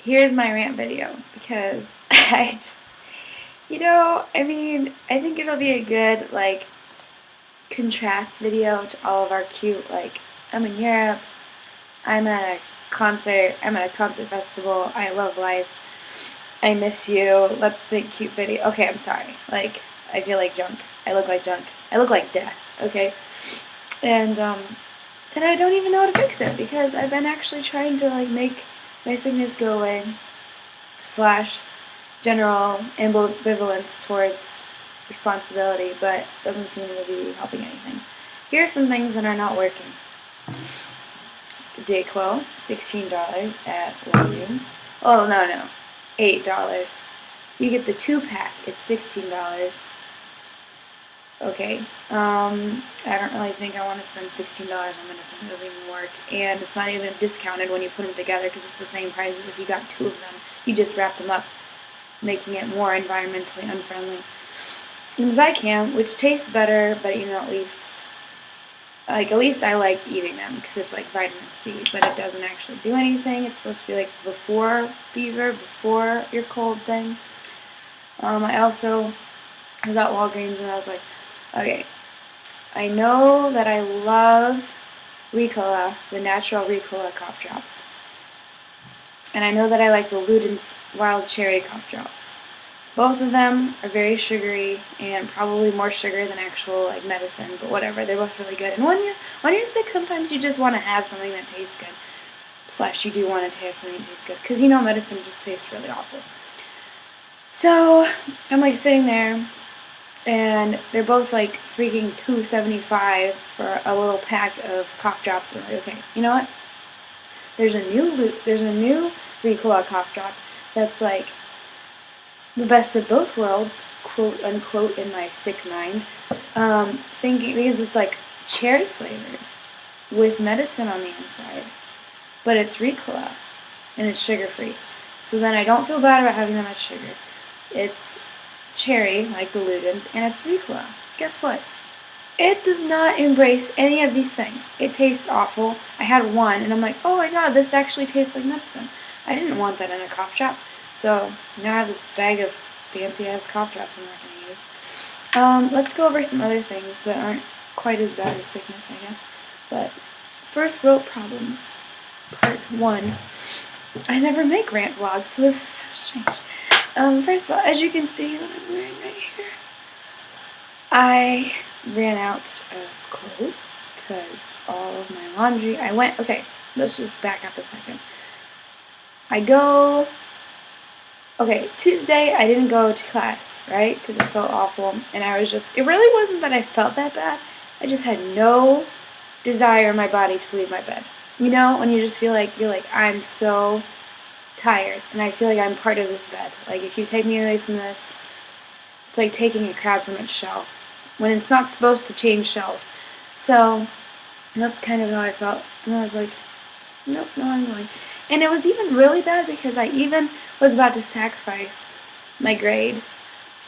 here's my rant video because I just, I think it'll be a good, contrast video to all of our cute, I'm in Europe, I'm at a concert festival, I love life, I miss you, let's make cute video. Okay, I'm sorry. I feel like junk. I look like junk. I look like death, okay? And, and I don't even know how to fix it because I've been actually trying to, make my sickness go away, / general ambivalence towards responsibility, but doesn't seem to be helping anything. Here are some things that are not working. Dayquil, $16 at Walgreens. Oh, no. $8. You get the 2-pack, it's $16. Okay, I don't really think I want to spend $16 on medicine. It doesn't even work, and it's not even discounted when you put them together because it's the same price as if you got 2 of them. You just wrap them up, making it more environmentally unfriendly. And Zicam, which tastes better, but at least I like eating them because it's like vitamin C, but it doesn't actually do anything. It's supposed to be like before fever, before your cold thing. I also was at Walgreens and I was like, okay, I know that I love Ricola, the natural Ricola cough drops. And I know that I like the Luden's wild cherry cough drops. Both of them are very sugary and probably more sugar than actual medicine, but whatever, they're both really good. And when you're sick, sometimes you just want to have something that tastes good. / you do want to have something that tastes good because medicine just tastes really awful. So I'm sitting there, and they're both freaking $2.75 for a little pack of cough drops. And I'm like, okay, you know what? There's a new Ricola cough drop that's the best of both worlds, quote unquote, in my sick mind. Thinking because it's cherry flavored with medicine on the inside, but it's Ricola and it's sugar free. So then I don't feel bad about having that much sugar. It's cherry, like the Luden's, and it's Ricola. Guess what? It does not embrace any of these things. It tastes awful. I had one, and I'm like, oh my god, this actually tastes like medicine. I didn't want that in a cough drop. So now I have this bag of fancy-ass cough drops I'm not going to use. Let's go over some other things that aren't quite as bad as sickness, I guess. But first, rote problems. Part 1. I never make rant vlogs, so this is so strange. First of all, as you can see what I'm wearing right here, I ran out of clothes because all of my laundry, okay, let's just back up a second. Tuesday I didn't go to class, right, because I felt awful, and it really wasn't that I felt that bad, I just had no desire in my body to leave my bed. When you just feel I'm so tired, and I feel like I'm part of this bed. If you take me away from this, it's like taking a crab from its shell, when it's not supposed to change shells. So, that's kind of how I felt, and I was like, nope, no, I'm going. And it was even really bad because I even was about to sacrifice my grade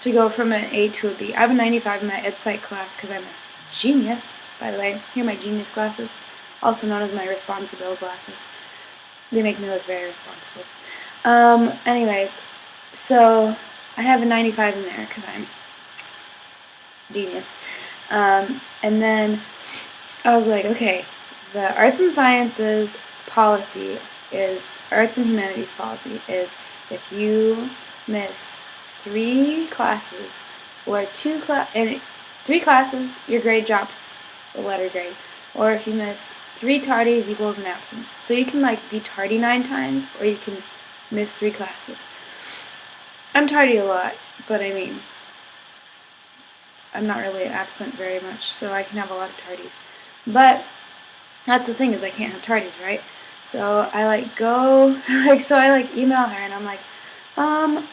to go from an A to a B. I have a 95 in my ed psych class because I'm a genius, by the way. Here are my genius glasses, also known as my responsible glasses. They make me look very responsible. Anyways, so I have a 95 in there because I'm genius. And then I was like, okay, the arts and sciences policy arts and humanities policy is if you miss 3 classes or 3 classes, your grade drops the letter grade. Or if you miss 3 tardies equals an absence. So you can be tardy 9 times, or you can miss 3 classes. I'm tardy a lot, but I'm not really absent very much, so I can have a lot of tardies. But that's the thing, is I can't have tardies, right? So I email her and I'm like, I'm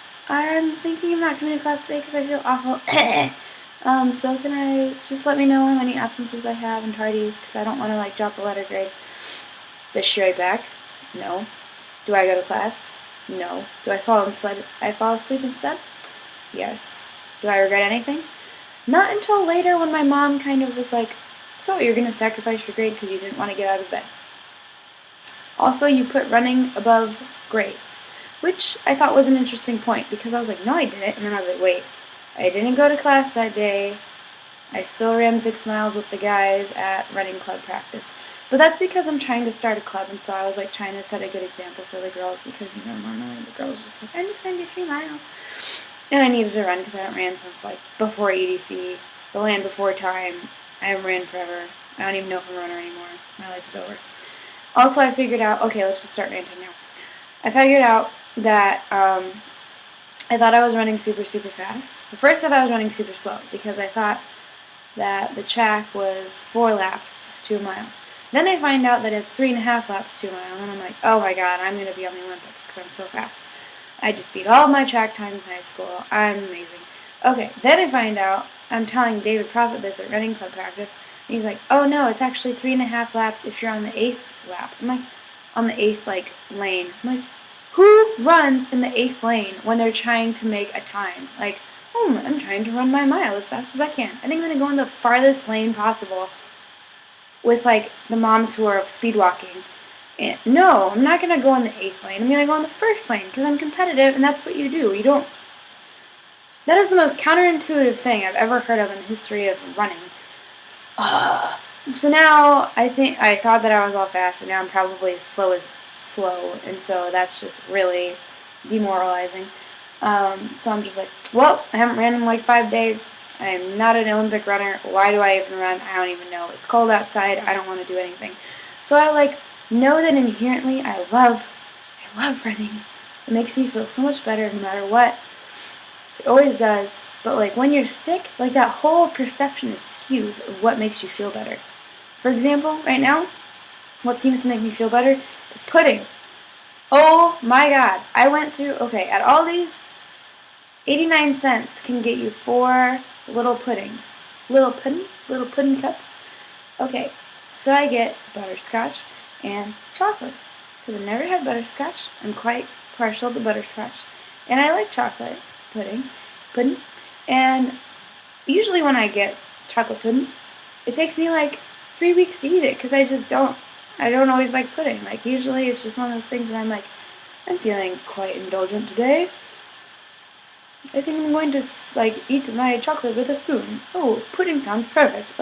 thinking of not coming to class today because I feel awful. So can I just let me know how many absences I have and tardies because I don't want to drop the letter grade. Does she write back? No. Do I go to class? No. Do I fall asleep instead? Yes. Do I regret anything? Not until later when my mom kind of was like, so you're going to sacrifice your grade because you didn't want to get out of bed. Also, you put running above grades. which I thought was an interesting point because I was like, no, I didn't. And then I was like, wait, I didn't go to class that day. I still ran 6 miles with the guys at running club practice. But that's because I'm trying to start a club, and so I was like trying to set a good example for the girls because, normally the girls are just like, I'm just going to do 3 miles. And I needed to run because I haven't ran since like before EDC, the land before time. I haven't ran forever. I don't even know if I'm a runner anymore. My life is over. Also, I figured out, okay, let's just start ranting now. I figured out that I thought I was running super, super fast. But first I thought I was running super slow because I thought that the track was 4 laps to a mile. Then I find out that it's 3.5 laps to a mile, and I'm like, oh my god, I'm going to be on the Olympics because I'm so fast. I just beat all of my track times in high school. I'm amazing. Okay, then I find out, I'm telling David Prophet this at running club practice, and he's like, oh no, it's actually 3.5 laps if you're on the 8th lap. I'm like, on the 8th, lane. I'm like, who runs in the 8th lane when they're trying to make a time? Like, I'm trying to run my mile as fast as I can. I think I'm going to go in the farthest lane possible with, the moms who are speed walking. And no, I'm not going to go in the 8th lane. I'm going to go in the 1st lane because I'm competitive, and that's what you do. You don't... That is the most counterintuitive thing I've ever heard of in the history of running. So now, I thought that I was all fast, and now I'm probably as slow, and so that's just really demoralizing. So I'm just like, well, I haven't ran in 5 days. I am not an Olympic runner. Why do I even run? I don't even know. It's cold outside. I don't want to do anything. So I know that inherently I love running. It makes me feel so much better no matter what. It always does. But when you're sick, that whole perception is skewed of what makes you feel better. For example, right now, what seems to make me feel better is pudding. Oh my god. I went through, at Aldi's, 89 cents can get you 4 little puddings. Little pudding cups. Okay, so I get butterscotch and chocolate. Because I've never had butterscotch. I'm quite partial to butterscotch. And I like chocolate pudding. And usually when I get chocolate pudding, it takes me 3 weeks to eat it because I don't always like pudding. Usually it's just one of those things where I'm feeling quite indulgent today. I think I'm going to, eat my chocolate with a spoon. Oh, pudding sounds perfect.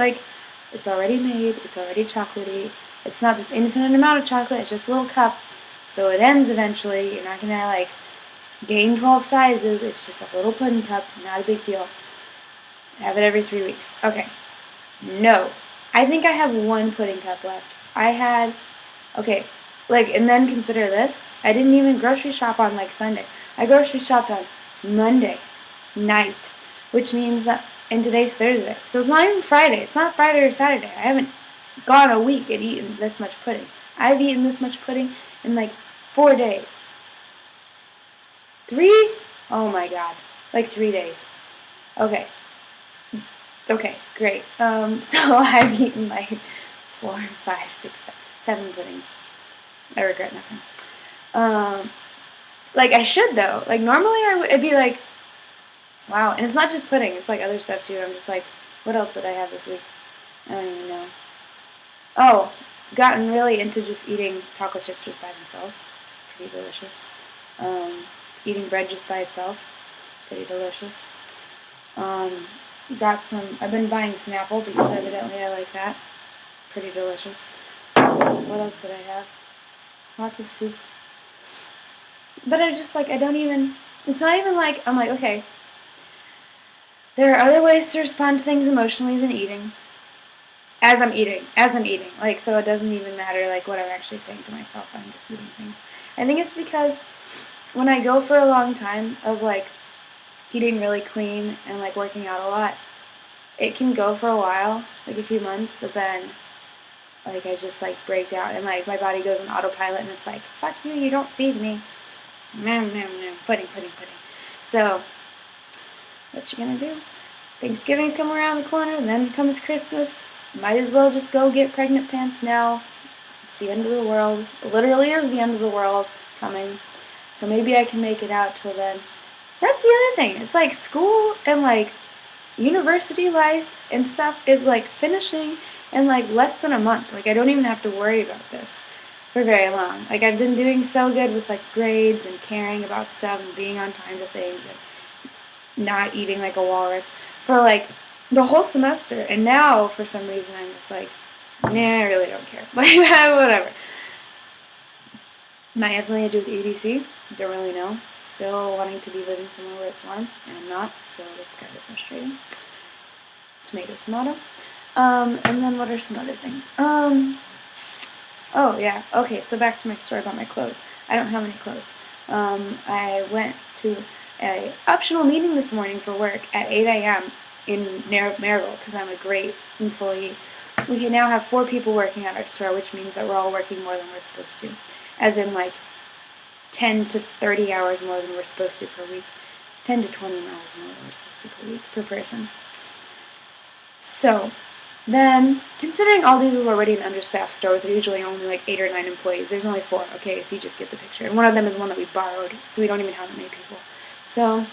It's already made, it's already chocolatey. It's not this infinite amount of chocolate, it's just a little cup. So it ends eventually. You're not gonna, gain 12 sizes. It's just a little pudding cup, not a big deal. I have it every 3 weeks. Okay. No. I think I have 1 pudding cup left. And then consider this. I didn't even grocery shop on, Sunday. I grocery shopped on Monday night, which means that, and today's Thursday. So it's not even Friday. It's not Friday or Saturday. I haven't gone a week and eaten this much pudding. I've eaten this much pudding in, 4 days. 3? Oh my god. 3 days. Okay. Okay, great. So I've eaten 4, 5, 6, 7 puddings. I regret nothing. I should though. Normally I'd be wow. And it's not just pudding. It's other stuff too. I'm just what else did I have this week? I don't even know. Oh, gotten really into just eating chocolate chips just by themselves. Pretty delicious. Eating bread just by itself. Pretty delicious. I've been buying Snapple because evidently I like that. Pretty delicious. What else did I have? Lots of soup. But I just I don't even, it's not even I'm okay. There are other ways to respond to things emotionally than eating. As I'm eating. So it doesn't even matter what I'm actually saying to myself. I'm just eating things. I think it's because when I go for a long time of eating really clean and working out a lot, it can go for a while, a few months, but then I just break down and my body goes on autopilot and it's fuck you, you don't feed me. Nom, nom, nom. Pudding. So, what you gonna do? Thanksgiving come around the corner, then comes Christmas. Might as well just go get pregnant pants now. It's the end of the world. It literally is the end of the world coming. So maybe I can make it out till then. That's the other thing. It's school and university life and stuff is finishing in less than a month. I don't even have to worry about this. for very long. Like, I've been doing so good with, like, grades and caring about stuff and being on time to things and not eating like a walrus for, like, the whole semester. And now, for some reason, I'm just like, nah, I really don't care. Like, whatever. Might have something to do with EDC. Don't really know. Still wanting to be living somewhere where it's warm, and I'm not, so that's kind of frustrating. Tomato, tomato. And then what are some other things? Oh, yeah. Okay, so back to my story about my clothes. I don't have any clothes. I went to an optional meeting this morning for work at 8 a.m. in Maryville because I'm a great employee. We can now have 4 people working at our store, which means that we're all working more than we're supposed to. As in, like, 10 to 30 hours more than we're supposed to per week. 10 to 20 hours more than we're supposed to per week, per person. So, then, considering all these is already an understaffed store with usually only like 8 or 9 employees, there's only 4, okay, if you just get the picture. And one of them is one that we borrowed, so we don't even have that many people. So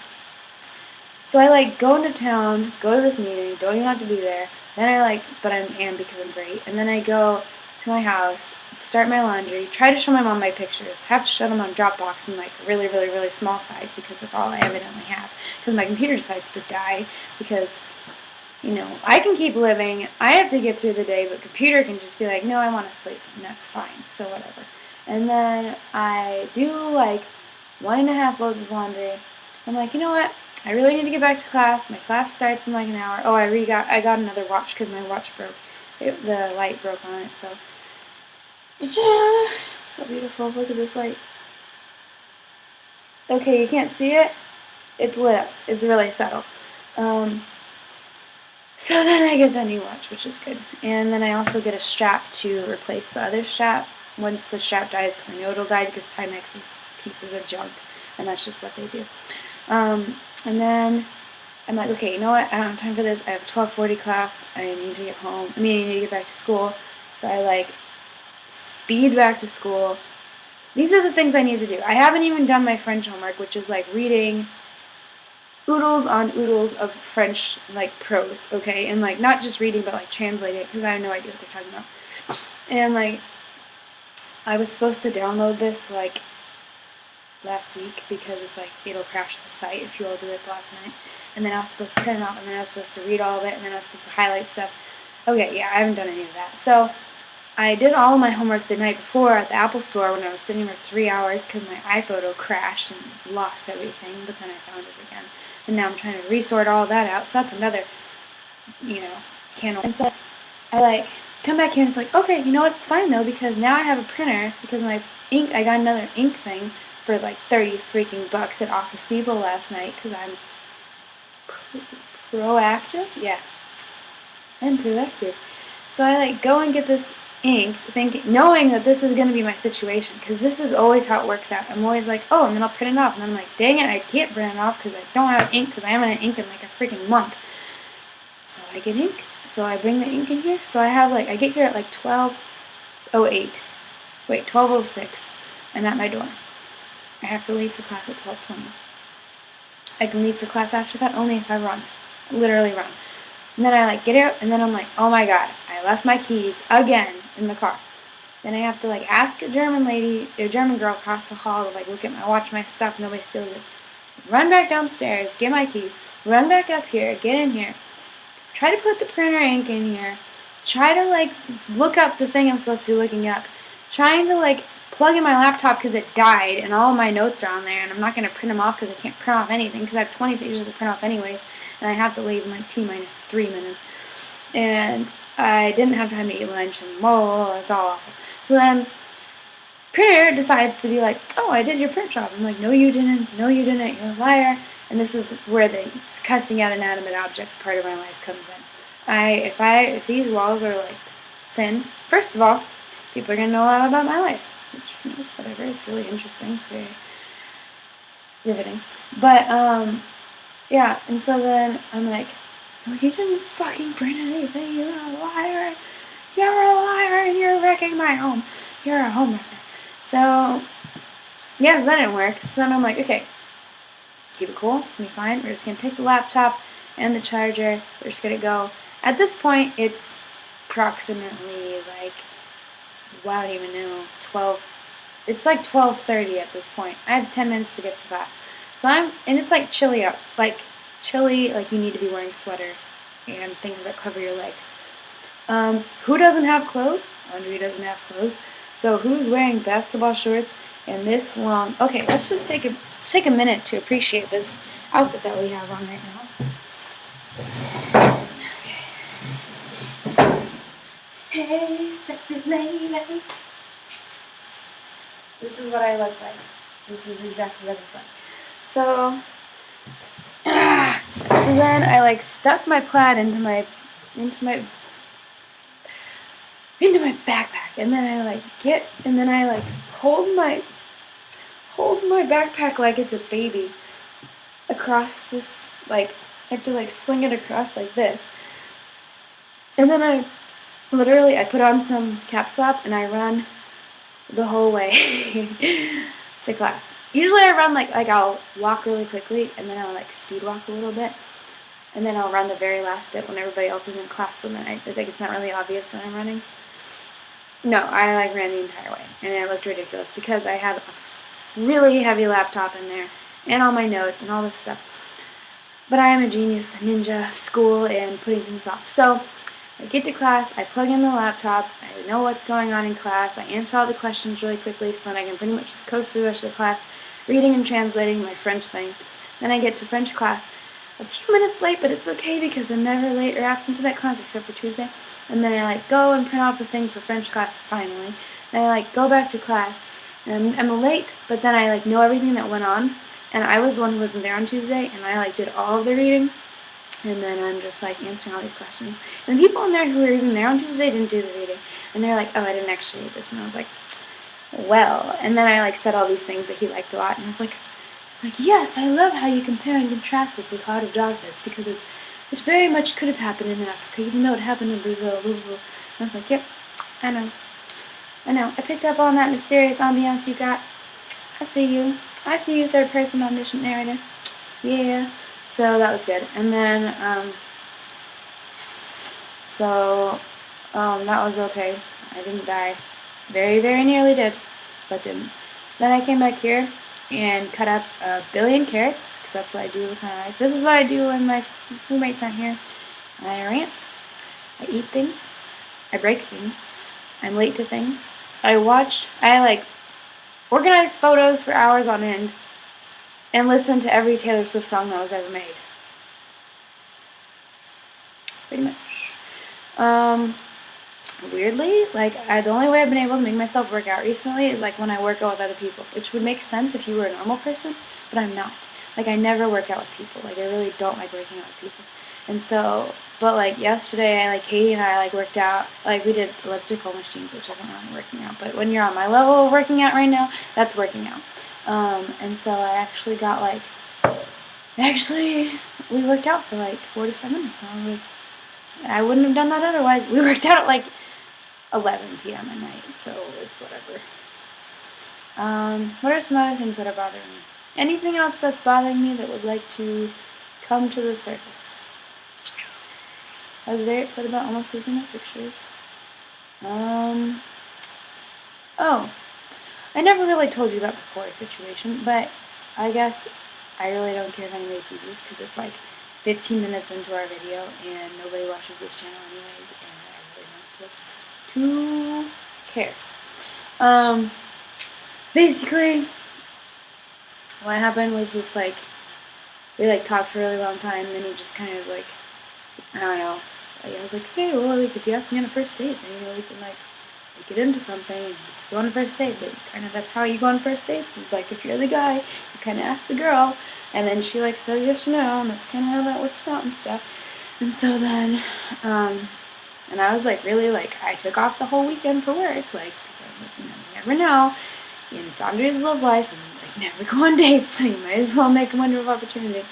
I, like, go into town, go to this meeting, don't even have to be there. Then I, like, but I am because I'm great. And then I go to my house, start my laundry, try to show my mom my pictures, have to show them on Dropbox in, like, really, really, really small size because that's all I evidently have. Because my computer decides to die because, you know, I can keep living, I have to get through the day, but computer can just be like, no, I want to sleep, and that's fine, so whatever. And then I do, like, 1.5 loads of laundry. I'm like, you know what, I really need to get back to class. My class starts in, like, an hour. Oh, I got another watch because my watch broke. The light broke on it, so. It's so beautiful, look at this light. Okay, you can't see it? It's lit up. It's really subtle. So then I get that new watch, which is good. And then I also get a strap to replace the other strap once the strap dies, because I know it'll die because Timex's pieces of junk, and that's just what they do. And then I'm like, okay, you know what? I don't have time for this. I have a 12:40 class. I need to get home. I need to get back to school. So I, like, speed back to school. These are the things I need to do. I haven't even done my French homework, which is, like, reading oodles on oodles of French, like, prose, okay? And, like, not just reading, but, like, translating it, because I have no idea what they're talking about. And, like, I was supposed to download this, like, last week, because it's, like, it'll crash the site if you all do it last night. And then I was supposed to print it off, and then I was supposed to read all of it, and then I was supposed to highlight stuff. Okay, yeah, I haven't done any of that. So I did all of my homework the night before at the Apple store when I was sitting there 3 hours because my iPhoto crashed and lost everything, but then I found it again. And now I'm trying to resort all that out, so that's another, you know, can. And so I, like, come back here and it's like, okay, you know what, it's fine though, because now I have a printer, because my ink, I got another ink thing for like 30 freaking bucks at Office Depot last night, because I'm proactive? Yeah, I'm proactive. So I, like, go and get this ink, knowing that this is going to be my situation, because this is always how it works out. I'm always like, oh, and then I'll print it off, and then I'm like, dang it, I can't print it off because I don't have ink, because I haven't had ink in like a freaking month. So I get ink, so I bring the ink in here, so I have, like, I get here at like 12:08, wait, 12:06, I'm at my door. I have to leave for class at 12:20. I can leave for class after that only if I run, literally run. And then I, like, get out, and then I'm like, oh my god, I left my keys again in the car. Then I have to, like, ask a German lady, a German girl across the hall to, like, look at my watch, my stuff, nobody steals it. Run back downstairs, get my keys, run back up here, get in here, try to put the printer ink in here, try to, like, look up the thing I'm supposed to be looking up, trying to, like, plug in my laptop because it died, and all of my notes are on there, and I'm not going to print them off because I can't print off anything, because I have 20 pages to print off anyways, and I have to leave in, like, T-3 minutes. And I didn't have time to eat lunch, and whoa, it's all awful. So then, printer decides to be like, oh, I did your print job. I'm like, no, you didn't. No, you didn't. You're a liar. And this is where the cussing out inanimate objects part of my life comes in. If these walls are, like, thin, first of all, people are gonna know a lot about my life, which, you know, whatever. It's really interesting. It's very riveting. But yeah. And so then I'm like, oh, you didn't fucking print anything. You're a liar. You're a liar, and you're wrecking my home. You're a homewrecker. So, yeah, so that didn't work. So then I'm like, okay, keep it cool. It's going to be fine. We're just going to take the laptop and the charger. We're just going to go. At this point, it's approximately, like, well, I don't even know, 12. It's like 12:30 at this point. I have 10 minutes to get to class. And it's like chilly out. Like, chilly, like you need to be wearing a sweater and things that cover your legs. Who doesn't have clothes? Andre doesn't have clothes. So who's wearing basketball shorts and this long? Okay, let's just take a minute to appreciate this outfit that we have on right now. Okay. Hey, sexy lady. This is what I look like. This is exactly what I look like. So then I like stuff my plaid into my backpack, and then I like hold my backpack like it's a baby across this, like I have to like sling it across like this, and then I put on some cap slap and I run the whole way to class. Usually I run like I'll walk really quickly and then I'll like speed walk a little bit. And then I'll run the very last bit when everybody else is in class, so then I think it's not really obvious that I'm running. No, I like ran the entire way, and it looked ridiculous because I had a really heavy laptop in there, and all my notes and all this stuff. But I am a genius ninja of school and putting things off. So I get to class, I plug in the laptop, I know what's going on in class, I answer all the questions really quickly so then I can pretty much just coast through the rest of the class, reading and translating my French thing. Then I get to French class. A few minutes late, but it's okay because I'm never late or absent to that class except for Tuesday. And then I like go and print off the thing for French class finally. And I like go back to class, and I'm late, but then I like know everything that went on. And I was the one who wasn't there on Tuesday, and I like did all of the reading. And then I'm just like answering all these questions. And the people in there who were even there on Tuesday didn't do the reading. And they're like, oh, I didn't actually read this. And I was like, well. And then I like said all these things that he liked a lot, and I was like, yes, I love how you compare and contrast this with Heart of Darkness, because it very much could have happened in Africa, even though it happened in Brazil. And I was like, yep, I know. I picked up on that mysterious ambiance you got. I see you, third person omniscient narrator. Yeah. So that was good. And then, that was okay. I didn't die. Very, very nearly did, but didn't. Then I came back here and cut up a billion carrots, because that's what I do with my life. This is what I do when my roommates aren't here. I rant. I eat things. I break things. I'm late to things. I organize photos for hours on end and listen to every Taylor Swift song that was ever made. Pretty much. Weirdly, the only way I've been able to make myself work out recently is like when I work out with other people, which would make sense if you were a normal person, but I'm not. Like, I never work out with people. Like, I really don't like working out with people. And so, but like yesterday, Katie and I worked out. Like, we did elliptical machines, which isn't really working out, but when you're on my level of working out right now, that's working out. And so I actually got we worked out for 45 minutes. And I was like, I wouldn't have done that otherwise. We worked out at 11 p.m. at night, so it's whatever. What are some other things that are bothering me? Anything else that's bothering me that would like to come to the surface? I was very upset about almost losing my pictures. Oh, I never really told you about the Corey situation, but I guess I really don't care if anybody sees this, because it's 15 minutes into our video, and nobody watches this channel anyways, and I really don't care. Who cares? Basically, what happened was just we talked for a really long time, and then he just kind of I don't know. I was like, okay, well, if you ask me on a first date, then we can get into something and go on a first date. But kind of that's how you go on first dates. It's if you're the guy, you kind of ask the girl, and then she says yes or no, and that's kind of how that works out and stuff. And so then, and I was really I took off the whole weekend for work, because you never know, and it's Andre's love life, and never go on dates, so you might as well make a window of opportunity.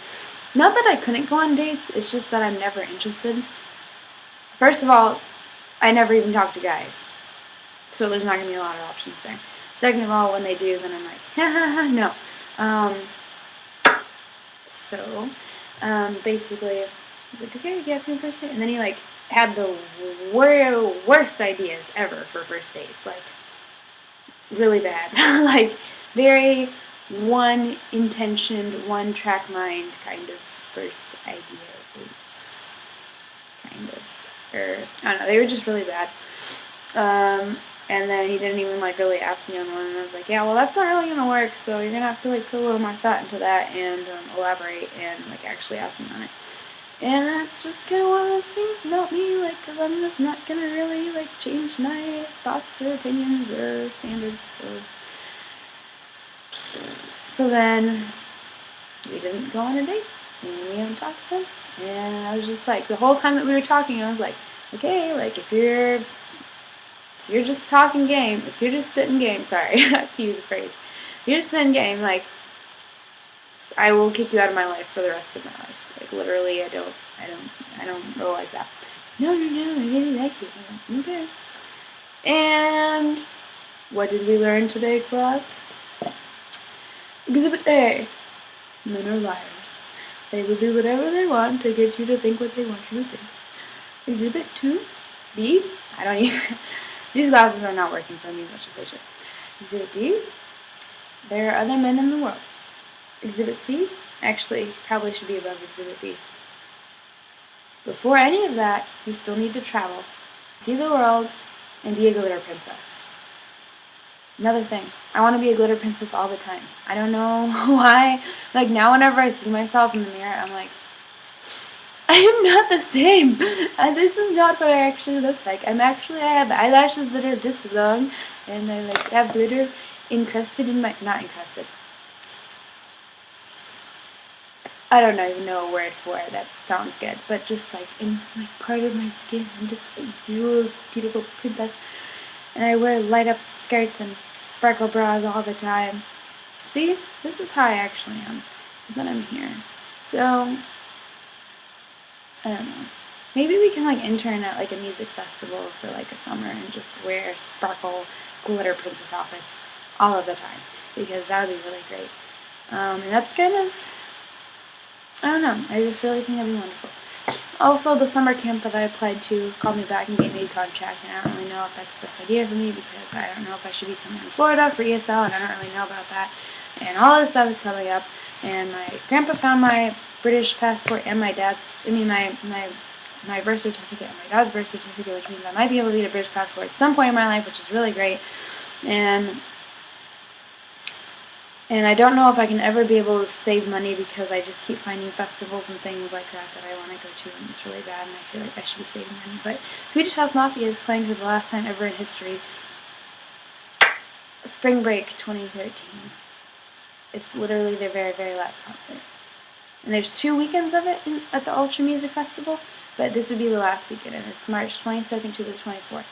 Not that I couldn't go on dates, it's just that I'm never interested. First of all, I never even talk to guys, so there's not going to be a lot of options there. Second of all, when they do, then I'm no. Basically, I was okay, you ask me first date? And then he had the worst ideas ever for first dates. really bad. Like, very one-intentioned, one-track mind kind of first idea kind of. Or, I don't know, they were just really bad. And then he didn't even, like, really ask me on one, and I was like, yeah, well, that's not really gonna work, so you're gonna have to, like, put a little more thought into that and elaborate and, like, actually ask me on it. And that's just kind of one of those things about me, like, because I'm just not gonna really, like, change my thoughts or opinions or standards, so then we didn't go on a date, and we haven't talked since, and I was just like, the whole time that we were talking, I was like, okay, like, if you're just talking game, if you're just spitting game, sorry, I have to use a phrase, if you're just spitting game, like, I will kick you out of my life for the rest of my life. Like, literally, I don't roll like that. No, I really like you. Like, okay. And what did we learn today, class? Exhibit A. Men are liars. They will do whatever they want to get you to think what they want you to think. Exhibit 2. B. I don't even... These glasses are not working for me as much as they should. Exhibit B. There are other men in the world. Exhibit C. Actually, probably should be above Exhibit B. Before any of that, you still need to travel, see the world, and be a glitter princess. Another thing, I want to be a glitter princess all the time. I don't know why. Like, now whenever I see myself in the mirror, I'm like, I am not the same. This is not what I actually look like. I have eyelashes that are this long, and I, like, have glitter encrusted in my, not encrusted. I don't even know a word for it that sounds good, but just, like, in, like, part of my skin, I'm just a beautiful princess, and I wear light-up skirts and sparkle bras all the time. See? This is how I actually am when I'm here. So, I don't know. Maybe we can, like, intern at, like, a music festival for, like, a summer and just wear sparkle glitter princess outfits all of the time, because that would be really great. And that's kind of... I don't know. I just really think that'd be wonderful. Also, the summer camp that I applied to called me back and gave me a contract, and I don't really know if that's the best idea for me because I don't know if I should be somewhere in Florida for ESL, and I don't really know about that. And all this stuff is coming up, and my grandpa found my British passport and my birth certificate and my dad's birth certificate, which means I might be able to get a British passport at some point in my life, which is really great. And I don't know if I can ever be able to save money because I just keep finding festivals and things like that I want to go to, and it's really bad, and I feel like I should be saving money. But Swedish House Mafia is playing for the last time ever in history. Spring Break 2013. It's literally their very, very last concert. And there's 2 weekends of it at the Ultra Music Festival, but this would be the last weekend, and it's March 22nd to the 24th.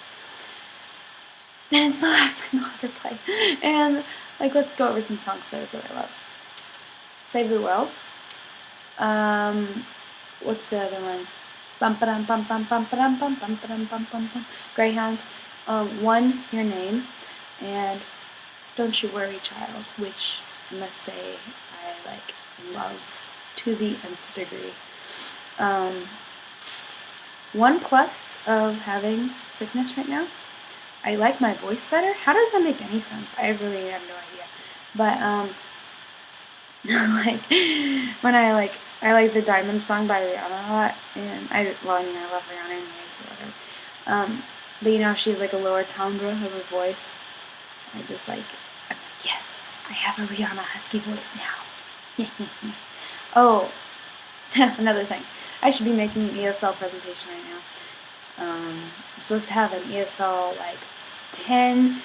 And it's the last time they'll ever play. And, like, let's go over some songs that I love. Save the World. What's the other one? Bum ba-dum bum bum bum ba-dum bum bum ba-dum bum bum bum. Greyhound. One, Your Name. And Don't You Worry, Child, which I must say I, like, love to the nth degree. One plus of having sickness right now, I like my voice better. How does that make any sense? I really have no idea. But, like, when I like the Diamond song by Rihanna a lot, and I love Rihanna anyways, or whatever. But, you know, she's like a lower timbre of her voice. I'm like, yes, I have a Rihanna husky voice now. Oh, another thing. I should be making an ESL presentation right now. I'm supposed to have an ESL, like, 10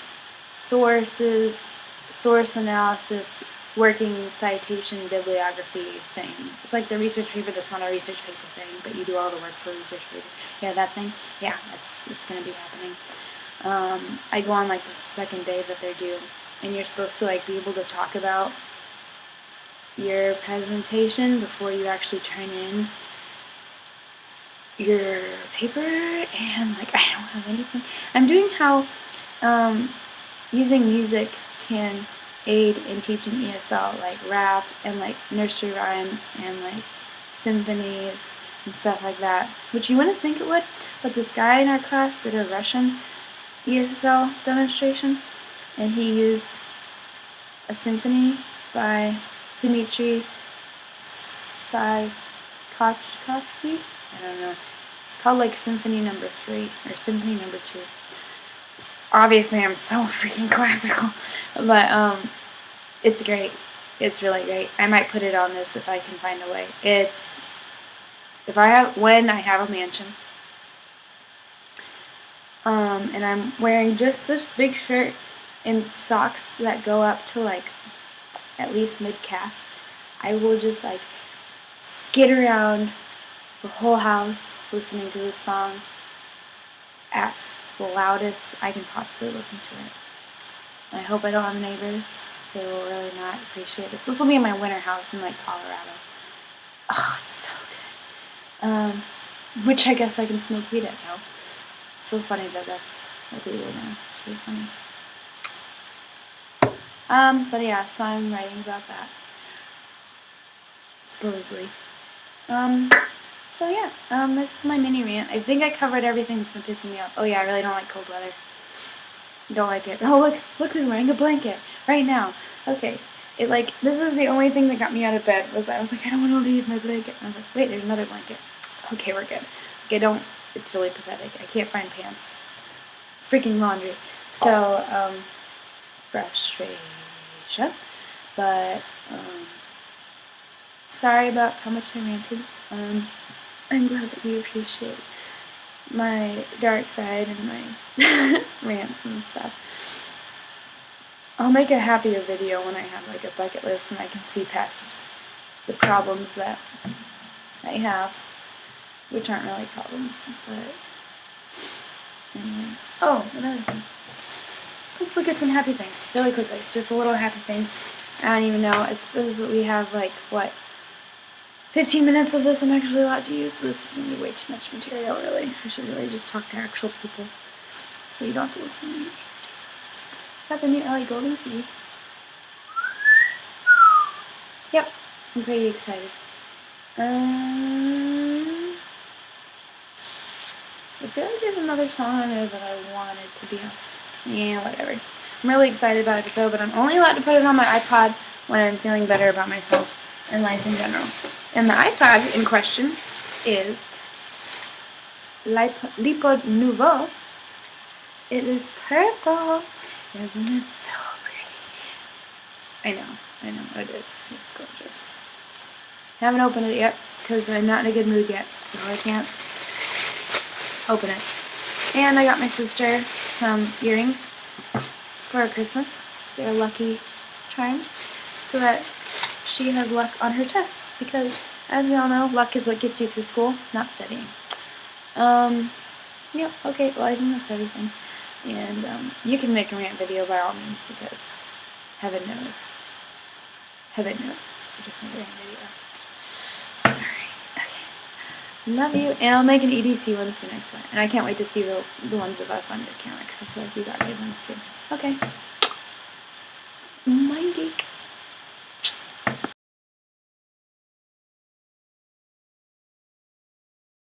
sources, source analysis, working citation bibliography thing. It's like the research paper that's not a research paper thing, but you do all the work for a research paper. Yeah, that thing. Yeah, it's going to be happening. I go on, like, the second day that they're due, and you're supposed to, like, be able to talk about your presentation before you actually turn in your paper, and, like, I don't have anything. I'm doing how using music can aid in teaching ESL, like rap and, like, nursery rhymes and, like, symphonies and stuff like that, which you wouldn't think it would, but this guy in our class did a Russian ESL demonstration, and he used a symphony by Dmitri Tchaikovsky. I don't know. It's called like Symphony Number 3 or Symphony Number 2. Obviously, I'm so freaking classical, but it's great. It's really great. I might put it on this if I can find a way. When I have a mansion, and I'm wearing just this big shirt and socks that go up to like at least mid-calf, I will just like skid around the whole house listening to this song at the loudest I can possibly listen to it. And I hope I don't have neighbors. They will really not appreciate it. This will be in my winter house in like Colorado. Oh, it's so good. Which I guess I can smoke weed at now. It's so funny that that's illegal now. It's really funny. But yeah, so I'm writing about that. Supposedly. So yeah, this is my mini rant. I think I covered everything that's been pissing me off. Oh yeah, I really don't like cold weather. Don't like it. Oh look who's wearing a blanket right now. Okay, this is the only thing that got me out of bed was I was like, I don't want to leave my blanket. And I was like, wait, there's another blanket. Okay, we're good. Okay, it's really pathetic. I can't find pants. Freaking laundry. So, frustration. But, sorry about how much I ranted. I'm glad that you appreciate my dark side and my rants and stuff. I'll make a happier video when I have like a bucket list and I can see past the problems that I have, which aren't really problems, but anyways. Oh, another thing. Let's look at some happy things really quickly. Just a little happy thing. I don't even know. I suppose we have like, 15 minutes of this I'm actually allowed to use. This is going to be way too much material, really. I should really just talk to actual people so you don't have to listen to me. Got the new LA Golden CD. Yep, I'm pretty excited. I feel like there's another song on there that I wanted to be on. Yeah, whatever. I'm really excited about it though, but I'm only allowed to put it on my iPod when I'm feeling better about myself and life in general. And the iPod in question is Lipo Nouveau. It is purple. Isn't it so pretty? I know it is. It's gorgeous. I haven't opened it yet because I'm not in a good mood yet, so I can't open it. And I got my sister some earrings for Christmas. They're Lucky Charms, so that she has luck on her tests, because as we all know, luck is what gets you through school, not studying. Yeah, okay, well I think that's everything. And you can make a rant video by all means, because heaven knows. Heaven knows. I just made a rant video. Alright, okay. Love you. And I'll make an EDC one soon, I swear. And I can't wait to see the ones of us on your camera, because I feel like we got good ones too. Okay.